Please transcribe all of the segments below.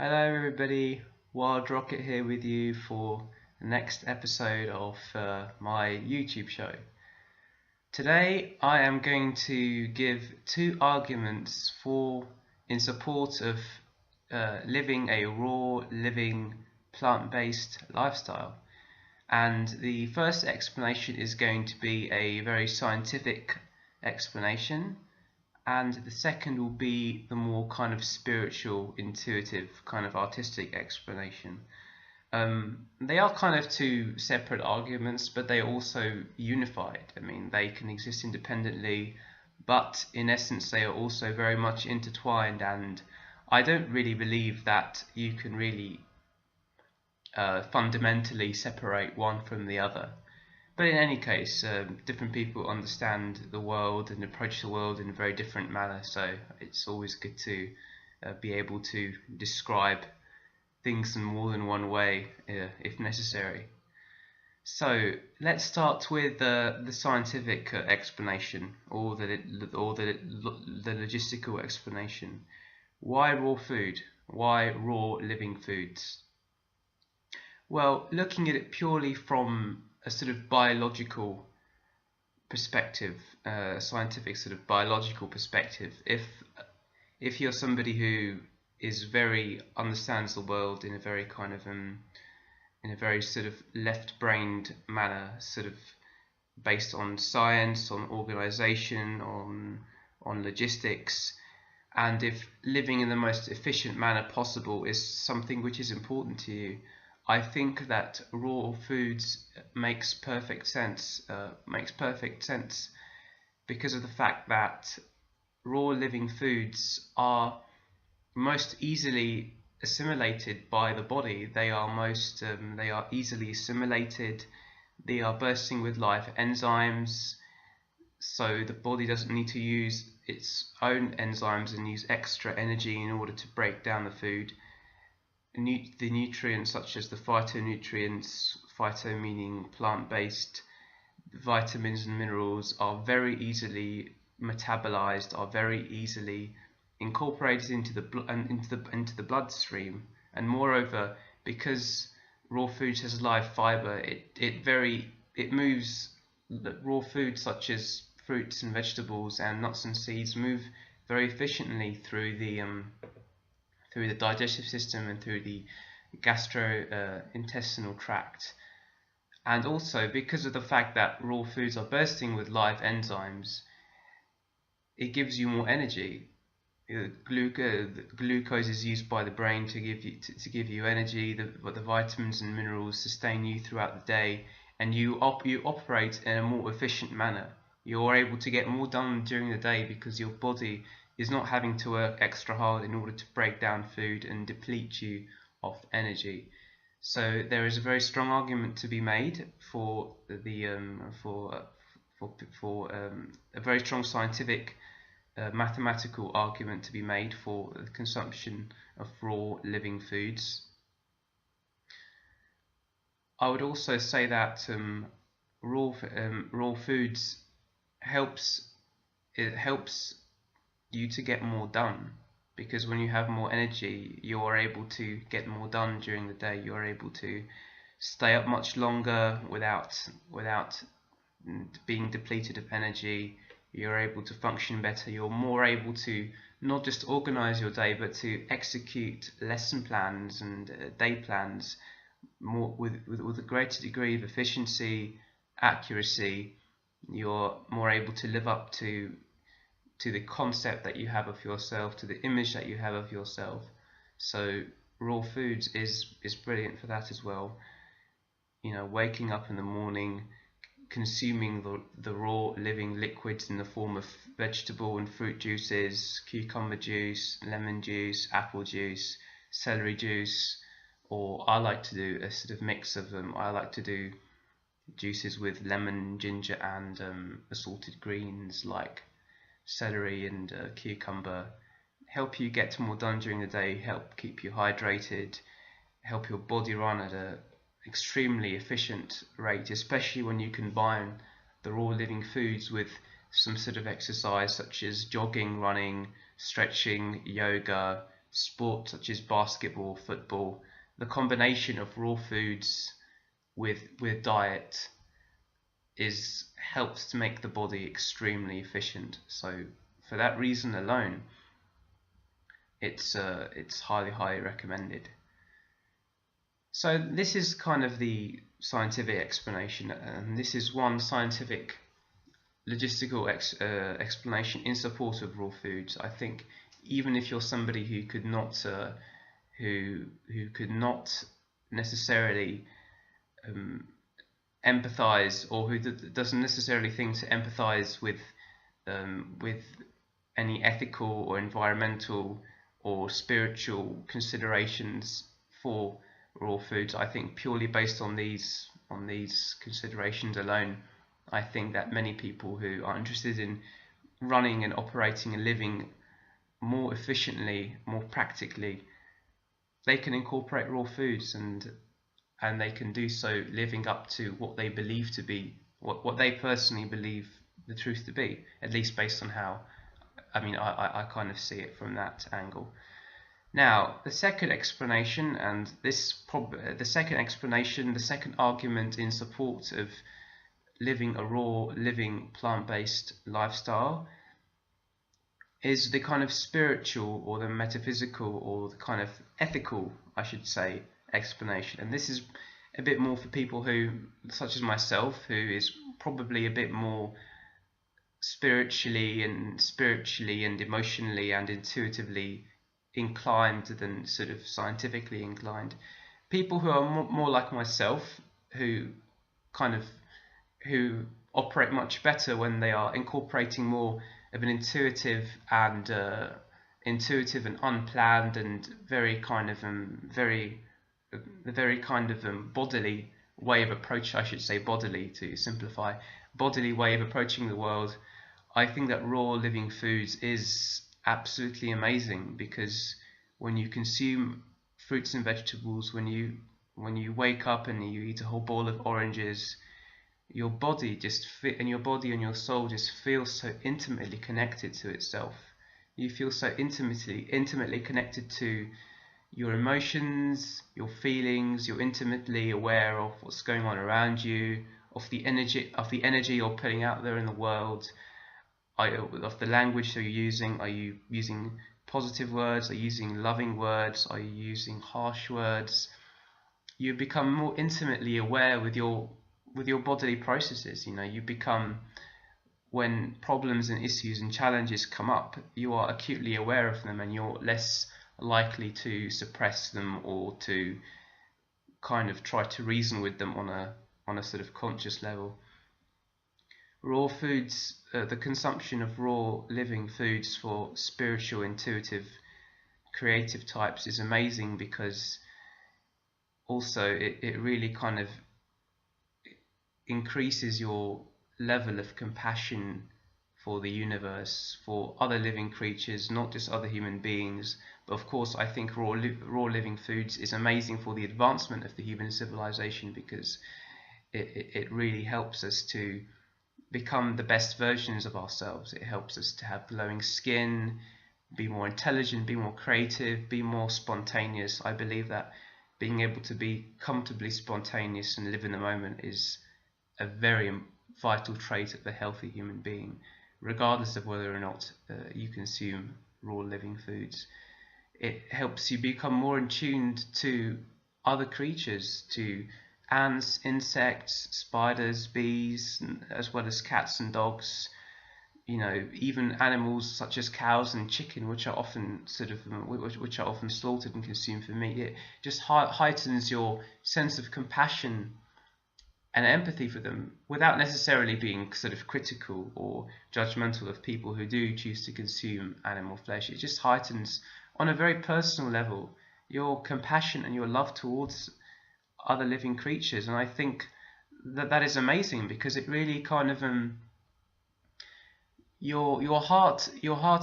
Hello everybody, Wild Rocket here with you for the next episode of my YouTube show. Today I am going to give two arguments in support of living a raw, living, plant-based lifestyle. And the first explanation is going to be a very scientific explanation, and the second will be the more kind of spiritual, intuitive, kind of artistic explanation. They are kind of two separate arguments, but they are also unified. I mean, they can exist independently, but in essence they are also very much intertwined, and I don't really believe that you can really fundamentally separate one from the other. But in any case, different people understand the world and approach the world in a very different manner, so it's always good to be able to describe things in more than one way if necessary. So let's start with the scientific explanation, or the logistical explanation. Why raw food? Why raw living foods? Well, looking at it purely from a sort of biological perspective, scientific sort of biological perspective, if you're somebody who understands the world in a very kind of in a very sort of left-brained manner, sort of based on science, on organization, on logistics, and if living in the most efficient manner possible is something which is important to you, I think that raw foods makes perfect sense. Because of the fact that raw living foods are most easily assimilated by the body. They are easily assimilated. They are bursting with live enzymes, so the body doesn't need to use its own enzymes and use extra energy in order to break down the food. The nutrients such as the phytonutrients, phyto meaning plant-based, vitamins and minerals are very easily metabolized, are very easily incorporated into the bloodstream, and moreover, because raw food has live fiber, it moves. Raw food such as fruits and vegetables and nuts and seeds move very efficiently through the digestive system and through the gastrointestinal tract. And also, because of the fact that raw foods are bursting with live enzymes, it gives you more energy. Glucose is used by the brain to give you energy. The vitamins and minerals sustain you throughout the day, and you operate in a more efficient manner. You're able to get more done during the day because your body is not having to work extra hard in order to break down food and deplete you of energy. So there is a very strong argument to be made for a very strong scientific mathematical argument to be made for the consumption of raw living foods. I would also say that raw foods helps you to get more done, because when you have more energy, you're able to get more done during the day. You're able to stay up much longer without being depleted of energy. You're able to function better. You're more able to not just organize your day, but to execute lesson plans and day plans with a greater degree of efficiency, accuracy. You're more able to live up to the concept that you have of yourself, to the image that you have of yourself. So raw foods is brilliant for that as well. You know, waking up in the morning, consuming the raw living liquids in the form of vegetable and fruit juices, cucumber juice, lemon juice, apple juice, celery juice, or I like to do a sort of mix of them. I like to do juices with lemon, ginger, and assorted greens like celery and cucumber. Help you get more done during the day, help keep you hydrated, help your body run at a extremely efficient rate, especially when you combine the raw living foods with some sort of exercise such as jogging, running, stretching, yoga, sport such as basketball, football, the combination of raw foods with diet helps to make the body extremely efficient. So for that reason alone, it's highly recommended. So this is kind of the scientific explanation, and this is one scientific logistical explanation in support of raw foods. I think even if you're somebody who could not necessarily empathize, or who doesn't necessarily think to empathize with any ethical or environmental or spiritual considerations for raw foods, I think purely based on these considerations alone, I think that many people who are interested in running and operating and living more efficiently, more practically, they can incorporate raw foods, and they can do so living up to what they believe to be, what they personally believe the truth to be, at least based on how, I kind of see it from that angle. Now, the second explanation, and the second argument in support of living a raw, living plant-based lifestyle, is the kind of spiritual or the metaphysical or the kind of ethical, I should say, explanation. And this is a bit more for people who, such as myself, who is probably a bit more spiritually and emotionally and intuitively inclined than sort of scientifically inclined. People who are more like myself, who operate much better when they are incorporating more of an intuitive and unplanned and very kind of bodily way of approach, I should say bodily to simplify, bodily way of approaching the world. I think that raw living foods is absolutely amazing, because when you consume fruits and vegetables, when you wake up and you eat a whole bowl of oranges, your body and your soul just feels so intimately connected to itself. You feel so intimately connected to your emotions, your feelings. You're intimately aware of what's going on around you, of the energy you're putting out there in the world, of the language you're using. Are you using positive words? Are you using loving words? Are you using harsh words? You become more intimately aware with your bodily processes. You become, when problems and issues and challenges come up, you are acutely aware of them, and you're less likely to suppress them or to kind of try to reason with them on a sort of conscious level. Raw foods, the consumption of raw living foods for spiritual, intuitive, creative types is amazing, because also it really kind of increases your level of compassion for the universe, for other living creatures, not just other human beings. But of course, I think raw living foods is amazing for the advancement of the human civilization, because it really helps us to become the best versions of ourselves. It helps us to have glowing skin, be more intelligent, be more creative, be more spontaneous. I believe that being able to be comfortably spontaneous and live in the moment is a very vital trait of a healthy human being, regardless of whether or not you consume raw living foods. It helps you become more in tune to other creatures, to ants, insects, spiders, bees, as well as cats and dogs. Even animals such as cows and chicken, which are often slaughtered and consumed for meat. It just heightens your sense of compassion and empathy for them, without necessarily being sort of critical or judgmental of people who do choose to consume animal flesh. It just heightens, on a very personal level, your compassion and your love towards other living creatures. And I think that is amazing, because it really kind of your heart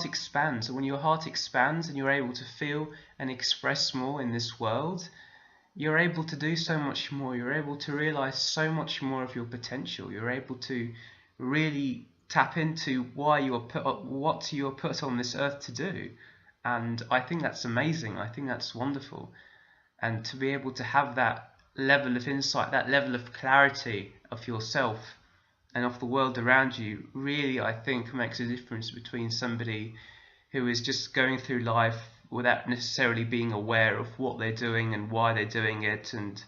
expands. And when your heart expands and you're able to feel and express more in this world, you're able to do so much more. You're able to realize so much more of your potential. You're able to really tap into what you are put on this earth to do. And I think that's amazing. I think that's wonderful. And to be able to have that level of insight, that level of clarity of yourself and of the world around you, really, I think makes a difference between somebody who is just going through life without necessarily being aware of what they're doing and why they're doing it and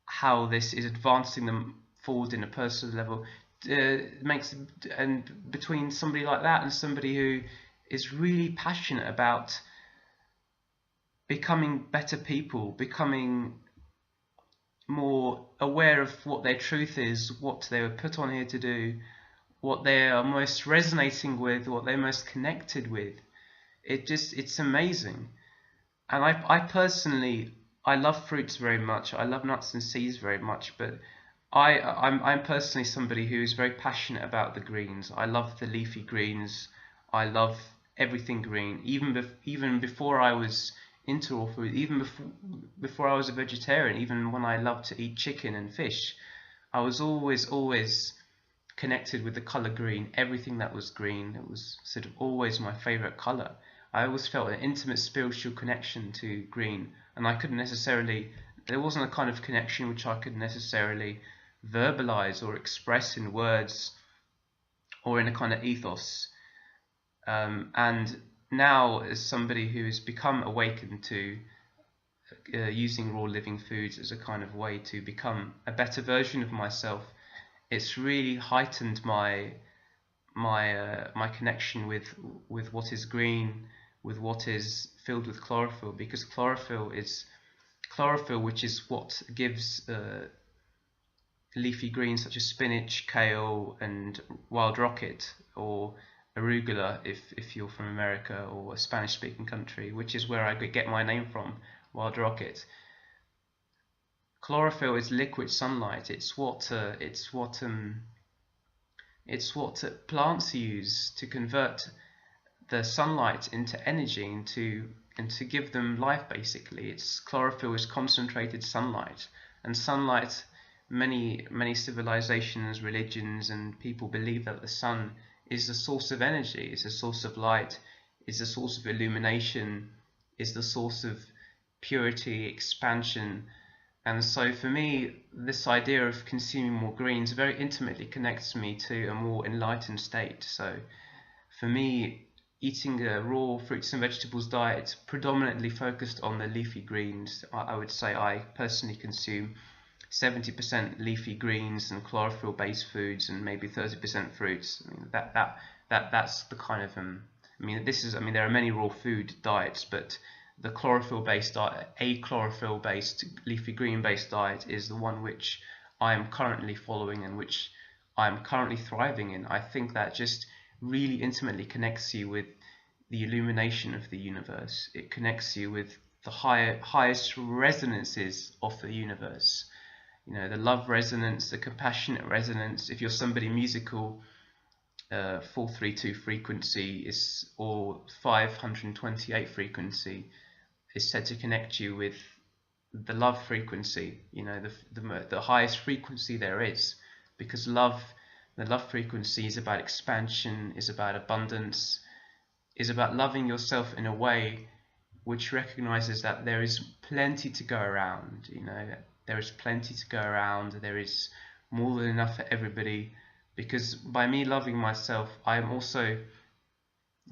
how this is advancing them forward in a personal level. Makes and between somebody like that and somebody who is really passionate about becoming better people, becoming more aware of what their truth is, what they were put on here to do, what they are most resonating with, what they're most connected with. It's amazing. And I personally, I love fruits very much. I love nuts and seeds very much, but I'm personally somebody who is very passionate about the greens. I love the leafy greens. I love everything green. Even before I was into raw food, even before I was a vegetarian, even when I loved to eat chicken and fish, I was always connected with the color green. Everything that was green, it was sort of always my favorite color. I always felt an intimate spiritual connection to green, and I couldn't necessarily, there wasn't a kind of connection which I could necessarily verbalize or express in words or in a kind of ethos. And now, as somebody who has become awakened to using raw living foods as a kind of way to become a better version of myself, it's really heightened my connection with what is green, with what is filled with chlorophyll, because chlorophyll, which is what gives leafy greens such as spinach, kale, and wild rocket, or arugula if you're from America or a Spanish-speaking country, which is where I get my name from, wild rocket. Chlorophyll is liquid sunlight. It's what plants use to convert the sunlight into energy and to give them life. Basically, it's chlorophyll is concentrated sunlight, and sunlight. Many civilizations, religions, and people believe that the sun is the source of energy, is the source of light, is the source of illumination, is the source of purity, expansion. And so for me, this idea of consuming more greens very intimately connects me to a more enlightened state. So for me, eating a raw fruits and vegetables diet predominantly focused on the leafy greens. I would say I personally consume 70% leafy greens and chlorophyll based foods and maybe 30% fruits. I mean, that's the kind of there are many raw food diets, but the chlorophyll based diet, a chlorophyll based leafy green based diet, is the one which I am currently following and which I am currently thriving in. I think that just really intimately connects you with the illumination of the universe. It connects you with the highest resonances of the universe. The love resonance, the compassionate resonance. If you're somebody musical, 432 frequency is, or 528 frequency is said to connect you with the love frequency, the highest frequency there is, because the love frequency is about expansion, is about abundance, is about loving yourself in a way which recognizes that there is plenty to go around. There is plenty to go around. There is more than enough for everybody, because by me loving myself, I am also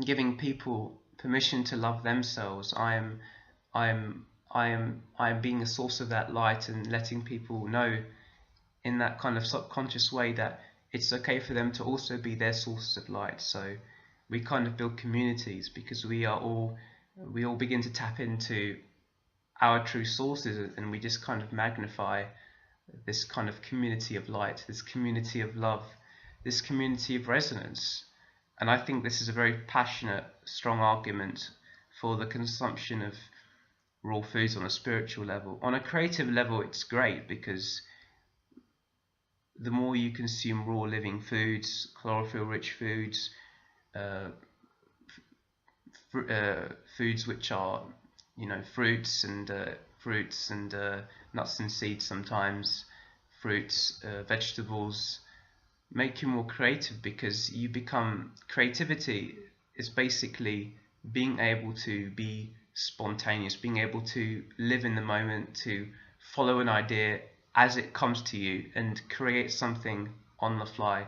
giving people permission to love themselves. I am being a source of that light and letting people know in that kind of subconscious way that it's okay for them to also be their sources of light. So we kind of build communities because we all begin to tap into our true sources, and we just kind of magnify this kind of community of light, this community of love, this community of resonance. And I think this is a very passionate, strong argument for the consumption of raw foods on a spiritual level. On a creative level, it's great, because the more you consume raw living foods, chlorophyll rich foods, foods which are fruits and nuts and seeds, sometimes fruits, vegetables, make you more creative, because creativity is basically being able to be spontaneous, being able to live in the moment, to follow an idea as it comes to you and create something on the fly.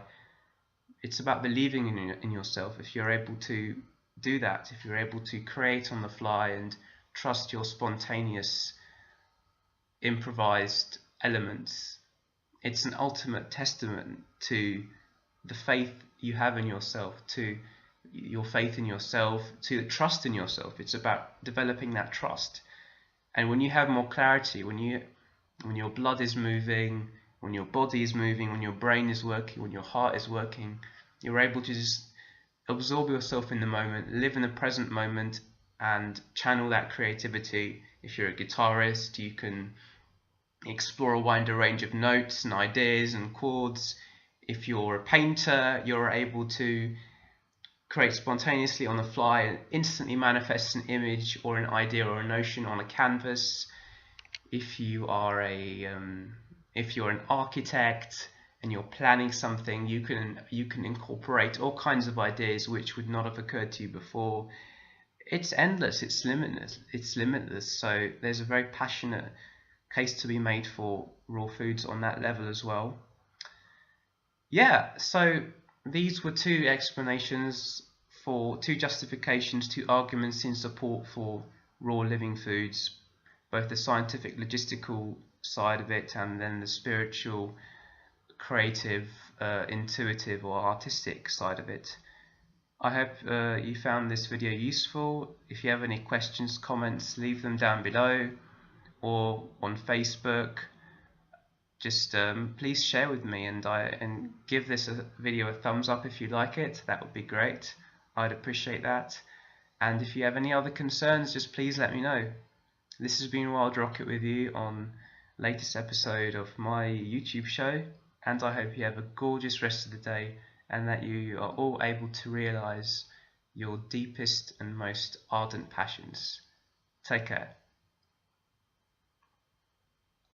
It's about believing in yourself. If you're able to do that, if you're able to create on the fly and trust your spontaneous, improvised elements, it's an ultimate testament to the faith you have in yourself, to your faith in yourself, to the trust in yourself. It's about developing that trust. And when you have more clarity, when your blood is moving, when your body is moving, when your brain is working, when your heart is working, you're able to just absorb yourself in the moment, live in the present moment, and channel that creativity. If you're a guitarist, you can explore a wider range of notes and ideas and chords. If you're a painter, you're able to create spontaneously on the fly and instantly manifest an image or an idea or a notion on a canvas. If you are if you're an architect and you're planning something, you can incorporate all kinds of ideas which would not have occurred to you before. It's endless, it's limitless. So there's a very passionate case to be made for raw foods on that level as well. Yeah, so these were two explanations, for two justifications, two arguments in support for raw living foods, both the scientific logistical side of it and then the spiritual, creative, intuitive or artistic side of it. I hope you found this video useful. If you have any questions, comments, leave them down below or on Facebook. Just please share with me and give this video a thumbs up if you like it. That would be great. I'd appreciate that. And if you have any other concerns, just please let me know. This has been Wild Rocket with you on latest episode of my YouTube show, and I hope you have a gorgeous rest of the day and that you are all able to realize your deepest and most ardent passions. Take care.